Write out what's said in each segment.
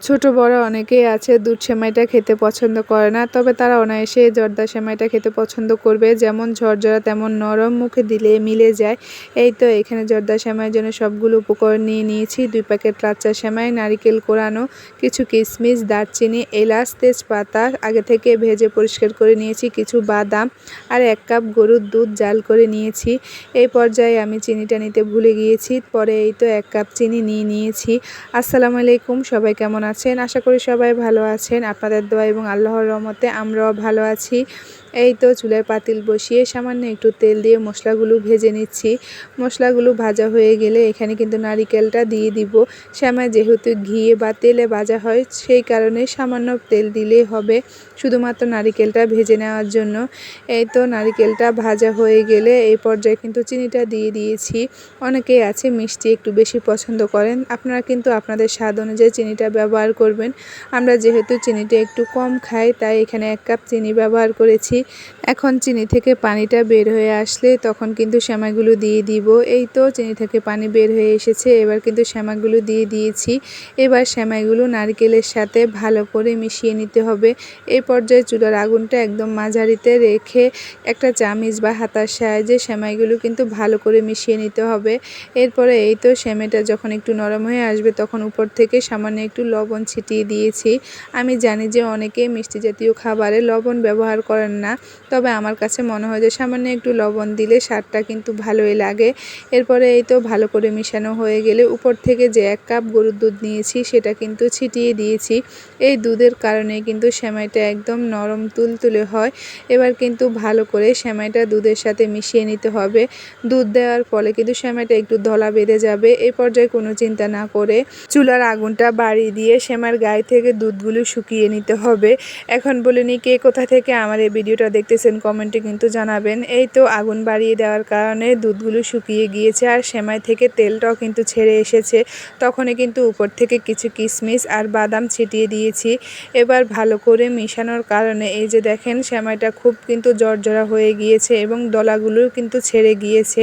ছোট বড় অনেকেই আছে দুধ সেমাইটা খেতে পছন্দ করে না, তবে তারা অনায়াসে জর্দা সেমাইটা খেতে পছন্দ করবে। যেমন ঝরঝরা তেমন নরম, মুখে দিলে মিলে যায়। এই তো এখানে জর্দা সেমাইয়ের জন্য সবগুলো উপকরণ নিয়ে নিয়েছি। 2 প্যাকেট লাচ্চা সেমাই, নারিকেল কোরানো, কিছু কিশমিশ, দারচিনি, এলাচ, তেজপাতা আগে থেকে ভেজে পরিষ্কার করে নিয়েছি, কিছু বাদাম আর 1 কাপ গরুর দুধ জাল করে নিয়েছি। এই পর্যায়ে আমি চিনিটা নিতে ভুলে গিয়েছি, পরে এই তো 1 কাপ চিনি নিয়ে নিয়েছি। আসসালামু আলাইকুম, সবাই কেমন আছেন? আশা করি সবাই ভালো আছেন। আপনাদের দোয়া এবং আল্লাহর রহমতে আমরাও ভালো আছি। এই তো চুলায় পাতিল বসিয়ে সামান্য একটু তেল দিয়ে মশলাগুলো ভেজে নিচ্ছি। মশলাগুলো ভাজা হয়ে গেলে এখানে কিন্তু নারিকেলটা দিয়ে দিব। সেমাই যেহেতু ঘিয়ে বা তেলে ভাজা হয়, সেই কারণে সামান্য তেল দিলেই হবে শুধুমাত্র নারিকেলটা ভেজে নেওয়ার জন্য। এই তো নারিকেলটা ভাজা হয়ে গেলে এই পর্যায়ে কিন্তু চিনিটা দিয়ে দিয়েছি। অনেকেই আছে মিষ্টি একটু বেশি পছন্দ করেন, আপনারা কিন্তু আপনাদের স্বাদ অনুযায়ী চিনিটা ব্যবহার করবেন। আমরা যেহেতু চিনিটা একটু কম খাই, তাই এখানে 1 কাপ চিনি ব্যবহার করেছি। এখন চিনি থেকে পানিটা বের হয়ে আসলে তখন কিন্তু সেমাইগুলো দিয়ে দিব। এই তো চিনি থেকে পানি বের হয়ে এসেছে, এবার কিন্তু সেমাইগুলো দিয়ে দিয়েছি। এবার সেমাইগুলো নারকেলের সাথে ভালো করে মিশিয়ে নিতে হবে। এই পর্যায়ে চুলার আগুনটা একদম মাঝারিতে রেখে একটা চামিচ বা হাতার সাহায্যে সেমাইগুলো কিন্তু ভালো করে মিশিয়ে নিতে হবে। এরপরে এই তো সেমাইটা যখন একটু নরম হয়ে আসবে তখন উপর থেকে সামান্য একটু লবণ ছিটিয়ে দিয়েছি। আমি জানি যে অনেকে মিষ্টি জাতীয় খাবারে লবণ ব্যবহার করেন না, তবে আমার কাছে মনে হয় যে সামান্য একটু লবণ দিলে স্বাদটা কিন্তু ভালোই লাগে। এরপরে এই তো ভালো করে মিশানো হয়ে গেলে উপর থেকে যে 1 কাপ গরুর দুধ নিয়েছি সেটা কিন্তু ছিটিয়ে দিয়েছি। এই দুধের কারণে কিন্তু সেমাইটা একদম নরম তুলতুলে হয়। এবার কিন্তু ভালো করে সেমাইটা দুধের সাথে মিশিয়ে নিতে হবে। দুধ দেওয়ার ফলে কিন্তু সেমাইটা একটু দলা বেঁধে যাবে। এই পর্যায়ে কোনো চিন্তা না করে চুলার আগুনটা বাড়িয়ে দিয়ে সেমাইয়ের গায়ে থেকে দুধগুলো শুকিয়ে নিতে হবে। এখন বলে নিই কে কোথা থেকে আমার এই ভিডিওটা দেখতেছেন, কমেন্টে কিন্তু জানাবেন। এই তো আগুন বাড়িয়ে দেওয়ার কারণে দুধগুলো শুকিয়ে গিয়েছে আর সেমাই থেকে তেলটাও কিন্তু ছেড়ে এসেছে। তখনই কিন্তু উপর থেকে কিছু কিশমিশ আর বাদাম ছিটিয়ে দিয়েছি। এবার ভালো করে মিশানোর কারণে এই যে দেখেন সেমাইটা খুব কিন্তু জর্জরা হয়ে গিয়েছে এবং দলাগুলোও কিন্তু ছেড়ে গিয়েছে।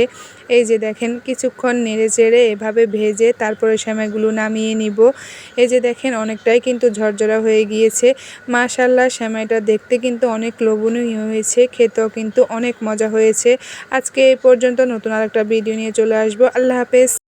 এই যে দেখেন কিছুক্ষণ নেড়ে চেড়ে এভাবে ভেজে তারপরে সেমাইগুলো নামিয়ে নিব। এই যে দেখেন অনেকটাই কিন্তু ঝরঝরা হয়ে গিয়েছে। মাশাআল্লাহ, সেমাইটা দেখতে কিন্তু অনেক লোভনীয় হয়েছে, খেতেও কিন্তু অনেক মজা হয়েছে। আজকে এই পর্যন্ত, নতুন আরেকটা ভিডিও নিয়ে চলে আসবো। আল্লাহ হাফেজ।